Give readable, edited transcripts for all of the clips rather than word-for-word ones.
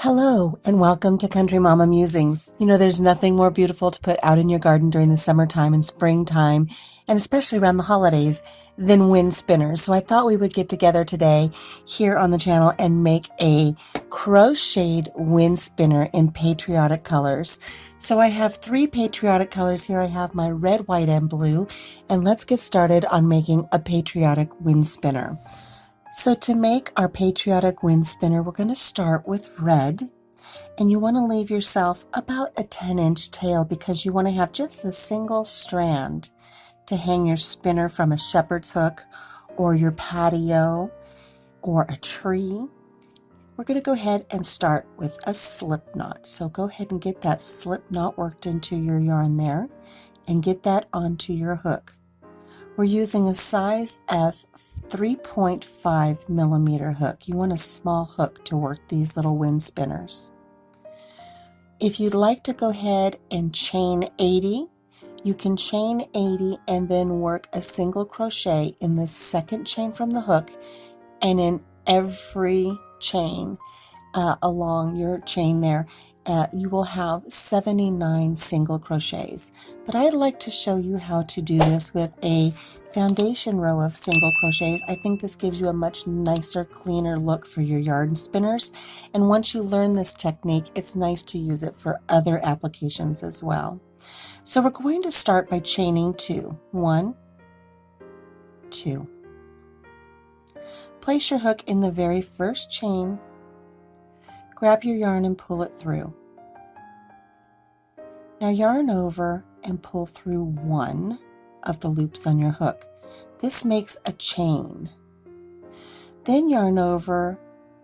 Hello and welcome to Country Mama Musings. You know, there's nothing more beautiful to put out in your garden during the summertime and springtime, and especially around the holidays, than wind spinners. So I thought we would get together today here on the channel and make a crocheted wind spinner in patriotic colors. So I have 3 patriotic colors here. I have my red, white, and blue, and let's get started on making a patriotic wind spinner. So to make our patriotic wind spinner, we're going to start with red, and you want to leave yourself about a 10-inch tail because you want to have just a single strand to hang your spinner from a shepherd's hook or your patio or a tree. We're going to go ahead and start with a slip knot. So go ahead and get that slip knot worked into your yarn there and get that onto your hook. We're using a size F 3.5 millimeter hook. You want a small hook to work these little wind spinners. If you'd like to go ahead and chain 80, you can chain 80 and then work a single crochet in the second chain from the hook and in every chain along your chain there. You will have 79 single crochets, but I'd like to show you how to do this with a foundation row of single crochets. I think this gives you a much nicer, cleaner look for your yarn spinners, and once you learn this technique, it's nice to use it for other applications as well. So we're going to start by chaining 2. 1, 2. Place your hook in the very first chain. Grab your yarn and pull it through. Now yarn over and pull through one of the loops on your hook. This makes a chain. Then yarn over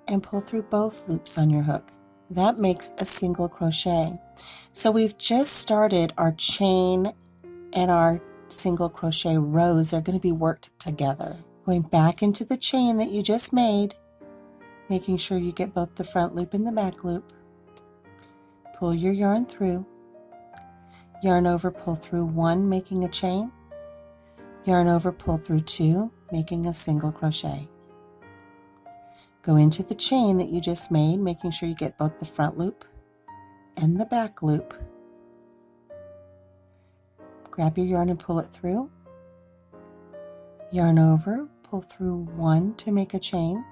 and pull through both loops on your hook. That makes a single crochet. So we've just started our chain and our single crochet rows. They're going to be worked together. Going back into the chain that you just made, making sure you get both the front loop and the back loop. Pull your yarn through. Yarn over, pull through 1, making a chain. Yarn over, pull through 2, making a single crochet. Go into the chain that you just made, making sure you get both the front loop and the back loop. Grab your yarn and pull it through. Yarn over, pull through 1 to make a chain.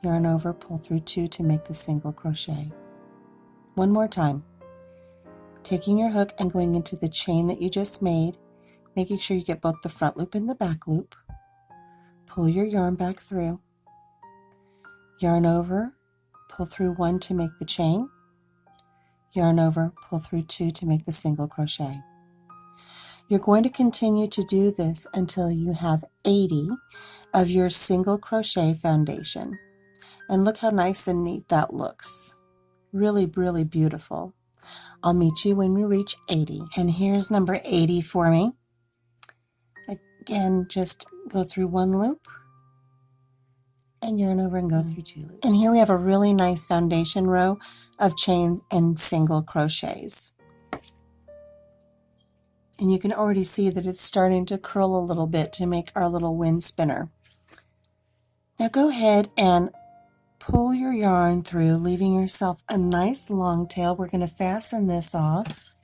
Yarn over, pull through 2 to make the single crochet. One more time. Taking your hook and going into the chain that you just made, making sure you get both the front loop and the back loop. Pull your yarn back through. Yarn over, pull through 1 to make the chain. Yarn over, pull through 2 to make the single crochet. You're going to continue to do this until you have 80 of your single crochet foundation. And look how nice and neat that looks. Really, really beautiful. I'll meet you when we reach 80. And here's number 80 for me. Again, just go through 1 loop and yarn over and go through 2 loops. And here we have a really nice foundation row of chains and single crochets. And you can already see that it's starting to curl a little bit to make our little wind spinner. Now go ahead and pull your yarn through, leaving yourself a nice long tail. We're going to fasten this off.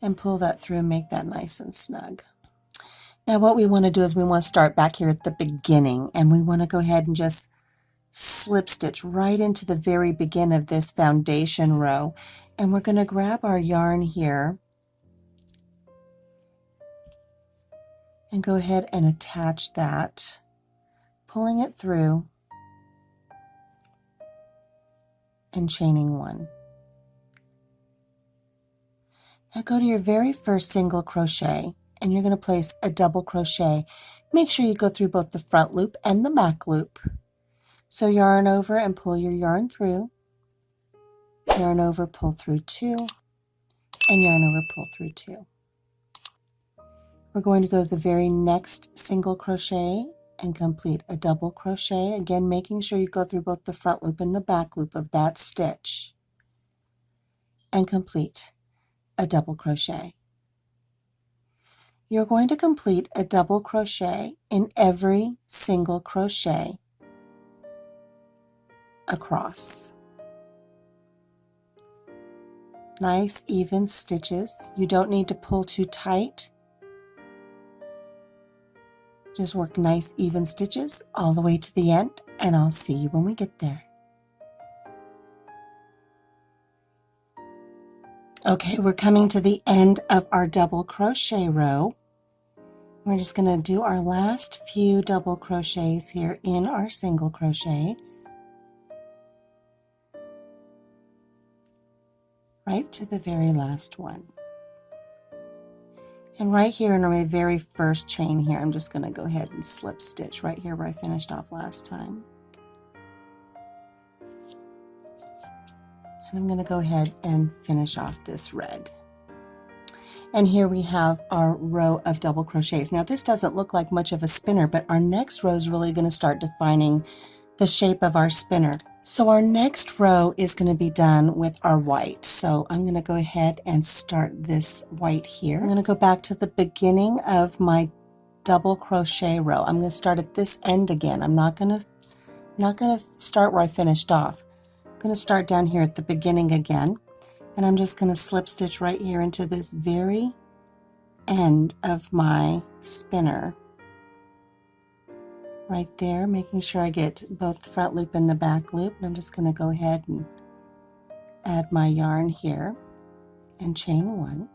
And pull that through and make that nice and snug. Now what we want to do is we want to start back here at the beginning, and we want to go ahead and just slip stitch right into the very beginning of this foundation row. And we're going to grab our yarn here and go ahead and attach that, pulling it through and chaining 1. Now go to your very first single crochet and you're going to place a double crochet. Make sure you go through both the front loop and the back loop. So yarn over and pull your yarn through. Yarn over, pull through 2, and yarn over, pull through 2. We're going to go to the very next single crochet and complete a double crochet, again making sure you go through both the front loop and the back loop of that stitch, and complete a double crochet. You're going to complete a double crochet in every single crochet across. Nice even stitches. You don't need to pull too tight. Just work nice even stitches all the way to the end, and I'll see you when we get there. Okay, we're coming to the end of our double crochet row. We're just going to do our last few double crochets here in our single crochets, right to the very last one. And right here in my very first chain here, I'm just going to go ahead and slip stitch right here where I finished off last time. And I'm going to go ahead and finish off this red. And here we have our row of double crochets. Now this doesn't look like much of a spinner, but our next row is really going to start defining the shape of our spinner. So our next row is going to be done with our white. So I'm going to go ahead and start this white here. I'm going to go back to the beginning of my double crochet row. I'm going to start at this end again. I'm not going to start where I finished off. I'm going to start down here at the beginning again. And I'm just going to slip stitch right here into this very end of my spinner. Right there, making sure I get both the front loop and the back loop. And I'm just going to go ahead and add my yarn here and chain one.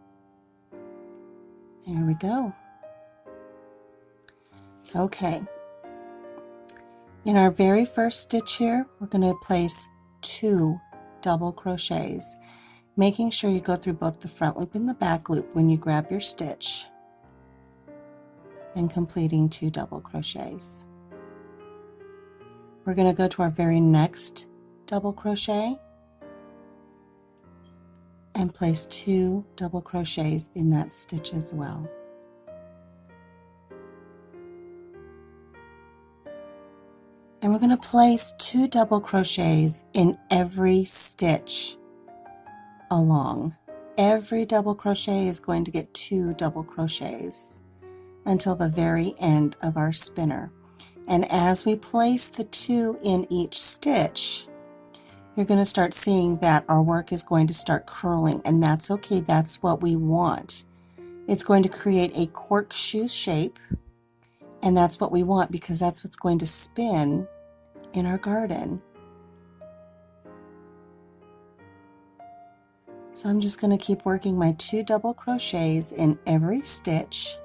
There we go. Okay. In our very first stitch here, we're going to place 2 double crochets, making sure you go through both the front loop and the back loop when you grab your stitch, and completing 2 double crochets. We're going to go to our very next double crochet and place 2 double crochets in that stitch as well. And we're going to place 2 double crochets in every stitch along. Every double crochet is going to get 2 double crochets until the very end of our spinner. And as we place the 2 in each stitch, you're going to start seeing that our work is going to start curling, and that's okay. That's what we want. It's going to create a corkscrew shape, and that's what we want because that's what's going to spin in our garden. So I'm just going to keep working my 2 double crochets in every stitch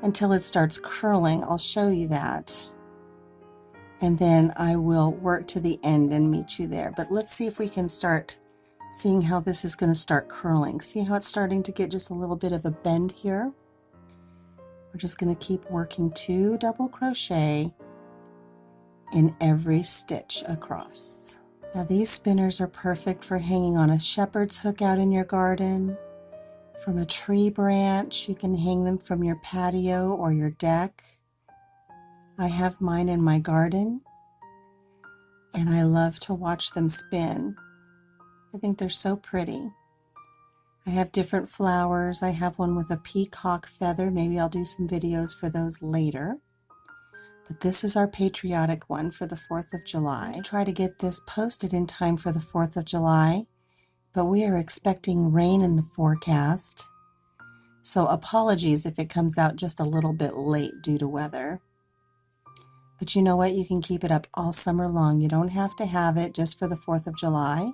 until it starts curling. I'll show you that. And then I will work to the end and meet you there. But let's see if we can start seeing how this is going to start curling. See how it's starting to get just a little bit of a bend here? We're just going to keep working 2 double crochet in every stitch across. Now these spinners are perfect for hanging on a shepherd's hook out in your garden, from a tree branch. You can hang them from your patio or your deck. I have mine in my garden, and I love to watch them spin. I think they're so pretty. I have different flowers. I have one with a peacock feather. Maybe I'll do some videos for those later. But this is our patriotic one for the 4th of July. I try to get this posted in time for the 4th of July, but we are expecting rain in the forecast. So apologies if it comes out just a little bit late due to weather. But you know what? You can keep it up all summer long. You don't have to have it just for the 4th of July.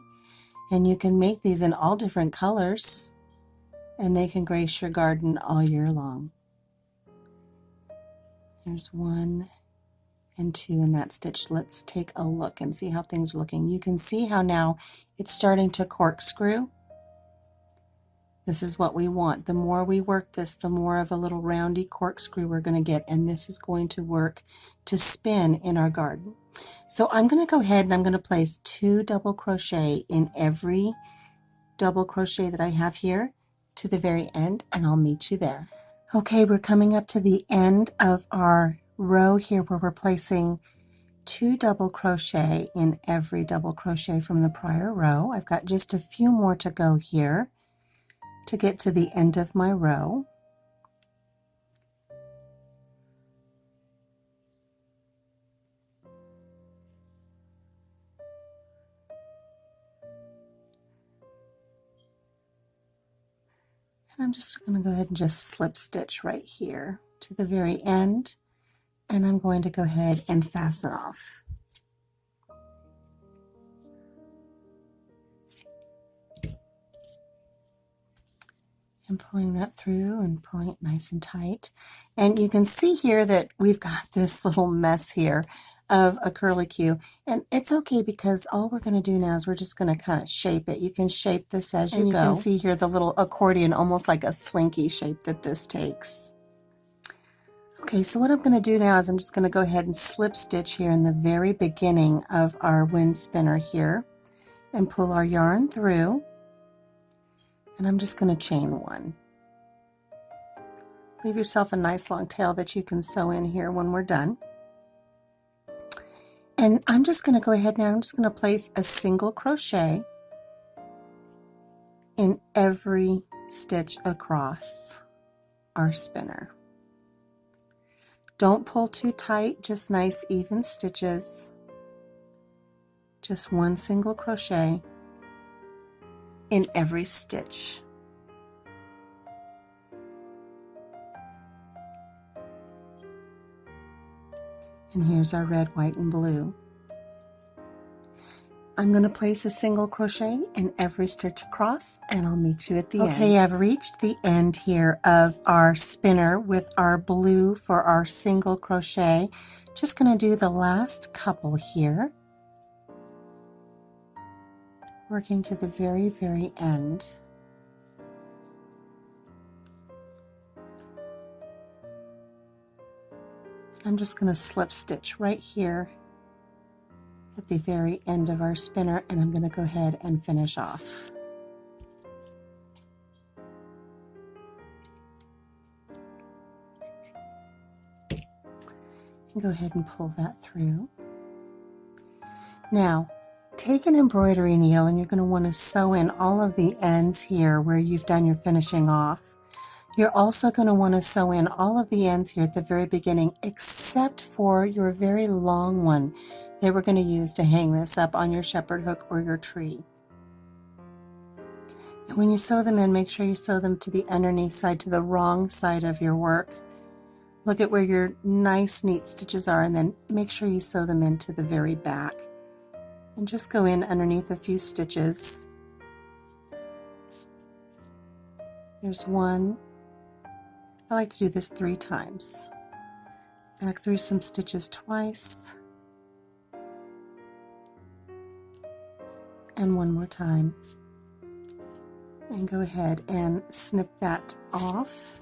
And you can make these in all different colors, and they can grace your garden all year long. There's 1 and 2 in that stitch. Let's take a look and see how things are looking. You can see how now it's starting to corkscrew. This is what we want. The more we work this, the more of a little roundy corkscrew we're going to get, and this is going to work to spin in our garden. So I'm going to go ahead and I'm going to place 2 double crochet in every double crochet that I have here to the very end, and I'll meet you there. Okay, we're coming up to the end of our row here where we're placing 2 double crochet in every double crochet from the prior row. I've got just a few more to go here to get to the end of my row. just going to go ahead and just slip stitch right here to the very end, and I'm going to go ahead and fasten off. And pulling that through and pulling it nice and tight. And you can see here that we've got this little mess here of a curlicue, and it's okay because all we're going to do now is we're just going to kind of shape it. You can shape this as you go. You can see here the little accordion, almost like a slinky shape that this takes. Okay, so what I'm going to do now is I'm just going to go ahead and slip stitch here in the very beginning of our wind spinner here and pull our yarn through, and I'm just going to chain one. Leave yourself a nice long tail that you can sew in here when we're done. And I'm just going to go ahead now, I'm just going to place a single crochet in every stitch across our spinner. Don't pull too tight, just nice even stitches. Just one single crochet in every stitch. And here's our red, white, and blue. I'm going to place a single crochet in every stitch across, and I'll meet you at the end. Okay, I've reached the end here of our spinner with our blue for our single crochet. Just going to do the last couple here, working to the very, very end. I'm just going to slip stitch right here at the very end of our spinner, and I'm going to go ahead and finish off. And go ahead and pull that through. Now, take an embroidery needle, and you're going to want to sew in all of the ends here where you've done your finishing off. You're also going to want to sew in all of the ends here at the very beginning, except for your very long one that we're going to use to hang this up on your shepherd hook or your tree. And when you sew them in, make sure you sew them to the underneath side, to the wrong side of your work. Look at where your nice neat stitches are, and then make sure you sew them into the very back. And just go in underneath a few stitches. There's one. I like to do this 3 times. Back through some stitches twice. And one more time. And go ahead and snip that off.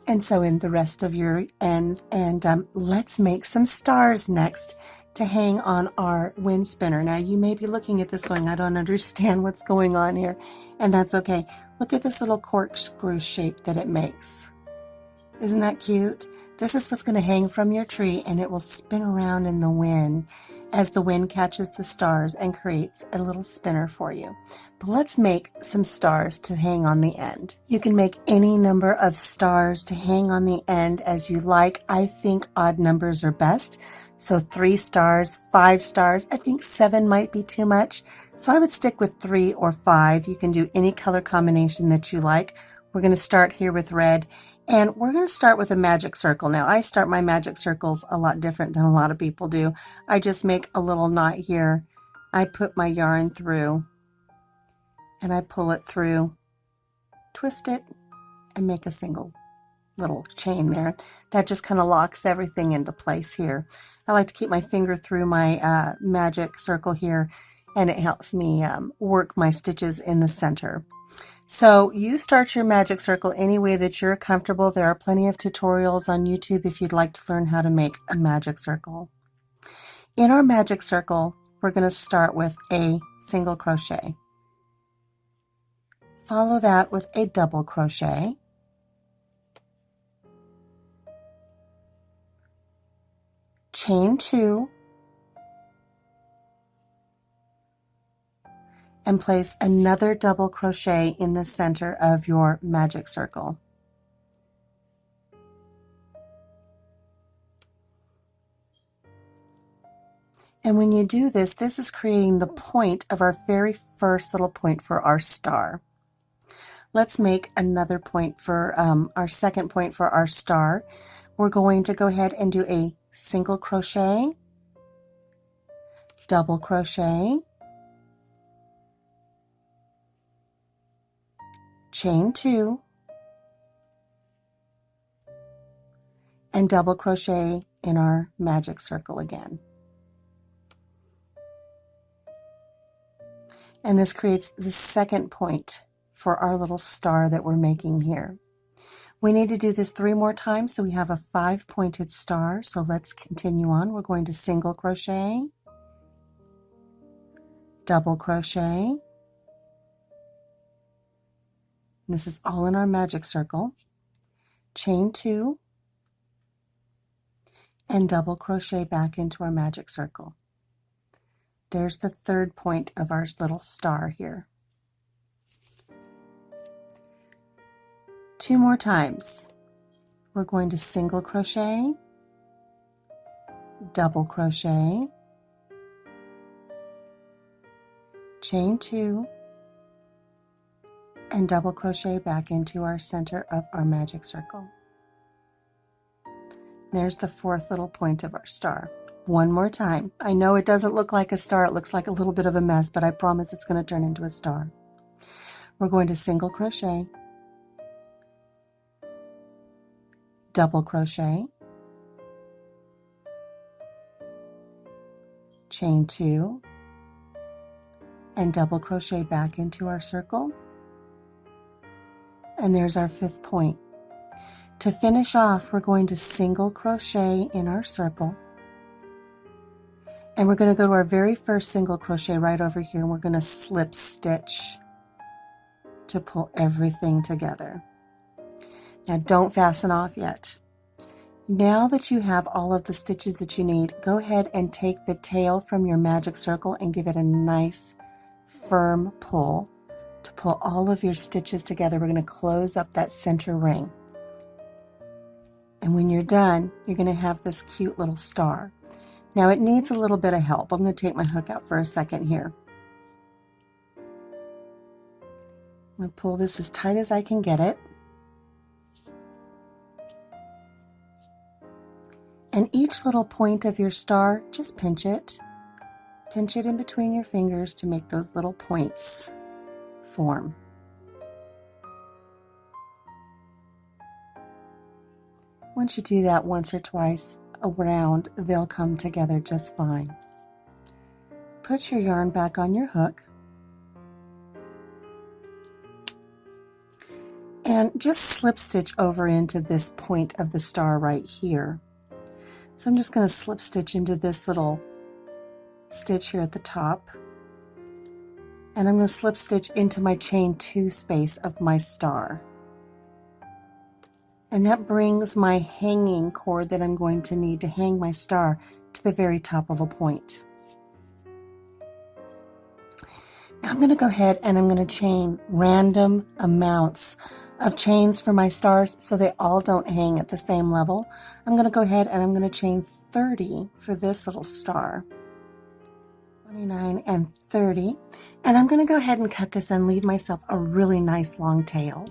And sew in the rest of your ends, and let's make some stars next to hang on our wind spinner. Now you may be looking at this going, I don't understand what's going on here, and that's okay. Look at this little corkscrew shape that it makes. Isn't that cute? This is what's going to hang from your tree, and it will spin around in the wind as the wind catches the stars and creates a little spinner for you. But let's make some stars to hang on the end. You can make any number of stars to hang on the end as you like. I think odd numbers are best. So 3 stars, 5 stars, I think 7 might be too much. So I would stick with 3 or 5. You can do any color combination that you like. We're going to start here with red, and we're going to start with a magic circle. Now I start my magic circles a lot different than a lot of people do. I just make a little knot here. I put my yarn through, and I pull it through, twist it, and make a single little chain there. That just kind of locks everything into place here. I like to keep my finger through my magic circle here, and it helps me work my stitches in the center. So you start your magic circle any way that you're comfortable. There are plenty of tutorials on YouTube if you'd like to learn how to make a magic circle. In our magic circle, we're going to start with a single crochet. Follow that with a double crochet. Chain 2. And place another double crochet in the center of your magic circle. And when you do this, this is creating the point of our very first little point for our star. Let's make another point for our second point for our star. We're going to go ahead and do a single crochet, double crochet, chain 2, and double crochet in our magic circle again. And this creates the second point for our little star that we're making here. We need to do this 3 more times so we have a 5-pointed star. So let's continue on. We're going to single crochet, double crochet. This is all in our magic circle. Chain 2 and double crochet back into our magic circle. There's the third point of our little star here. 2 more times. We're going to single crochet, double crochet, chain 2, and double crochet back into our center of our magic circle. There's the fourth little point of our star. 1 more time. I know it doesn't look like a star, it looks like a little bit of a mess, but I promise it's going to turn into a star. We're going to single crochet, double crochet, chain 2, and double crochet back into our circle. And there's our 5th point. To finish off, we're going to single crochet in our circle. And we're going to go to our very first single crochet right over here, and we're going to slip stitch to pull everything together. Now don't fasten off yet. Now that you have all of the stitches that you need, go ahead and take the tail from your magic circle and give it a nice firm pull to pull all of your stitches together. We're going to close up that center ring. And when you're done, you're going to have this cute little star. Now it needs a little bit of help. I'm going to take my hook out for a second here. I'm going to pull this as tight as I can get it. And each little point of your star, just pinch it. Pinch it in between your fingers to make those little points form. Once you do that once or twice around, they'll come together just fine. Put your yarn back on your hook and just slip stitch over into this point of the star right here. So I'm just going to slip stitch into this little stitch here at the top, and I'm going to slip stitch into my chain 2 space of my star. And that brings my hanging cord that I'm going to need to hang my star to the very top of a point. Now I'm going to go ahead and I'm going to chain random amounts of chains for my stars so they all don't hang at the same level. I'm going to go ahead and I'm going to chain 30 for this little star. 29 and 30. And I'm going to go ahead and cut this and leave myself a really nice long tail.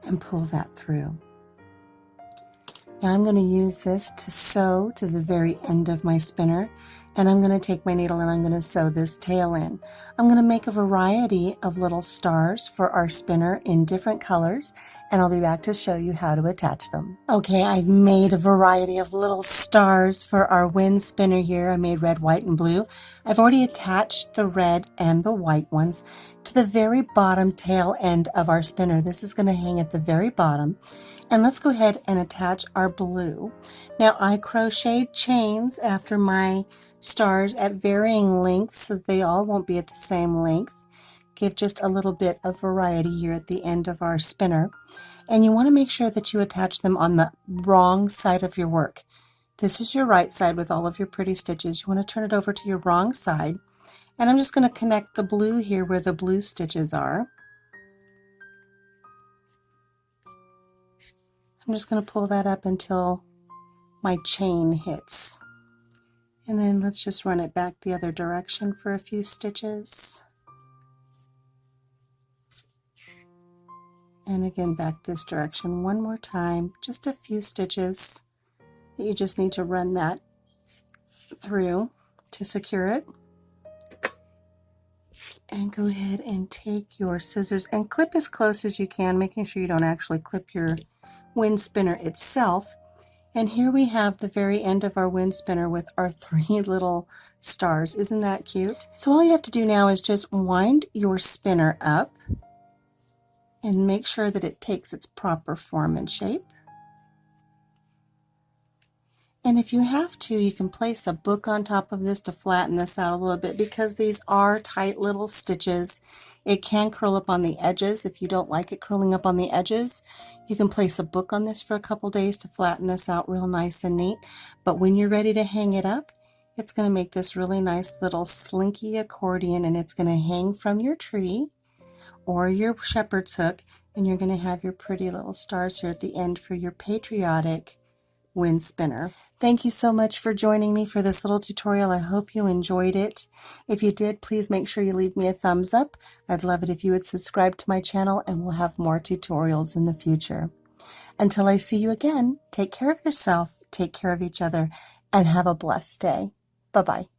And pull that through. Now I'm going to use this to sew to the very end of my spinner, and I'm going to take my needle and I'm going to sew this tail in. I'm going to make a variety of little stars for our spinner in different colors, and I'll be back to show you how to attach them. Okay, I've made a variety of little stars for our wind spinner here. I made red, white, and blue. I've already attached the red and the white ones to the very bottom tail end of our spinner. This is going to hang at the very bottom. And let's go ahead and attach our blue. Now I crocheted chains after my stars at varying lengths so they all won't be at the same length. Give just a little bit of variety here at the end of our spinner. And you want to make sure that you attach them on the wrong side of your work. This is your right side with all of your pretty stitches. You want to turn it over to your wrong side. And I'm just going to connect the blue here where the blue stitches are. I'm just going to pull that up until my chain hits. And then let's just run it back the other direction for a few stitches. And again back this direction one more time, just a few stitches that you just need to run that through to secure it. And go ahead and take your scissors and clip as close as you can, making sure you don't actually clip your wind spinner itself. And here we have the very end of our wind spinner with our 3 little stars. Isn't that cute? So all you have to do now is just wind your spinner up and make sure that it takes its proper form and shape. And if you have to, you can place a book on top of this to flatten this out a little bit, because these are tight little stitches. It can curl up on the edges. If you don't like it curling up on the edges, you can place a book on this for a couple days to flatten this out real nice and neat. But when you're ready to hang it up, it's going to make this really nice little slinky accordion, and it's going to hang from your tree or your shepherd's hook, and you're going to have your pretty little stars here at the end for your patriotic wind spinner. Thank you so much for joining me for this little tutorial. I hope you enjoyed it. If you did, please make sure you leave me a thumbs up. I'd love it if you would subscribe to my channel, and we'll have more tutorials in the future. Until I see you again, take care of yourself, take care of each other, and have a blessed day. Bye-bye.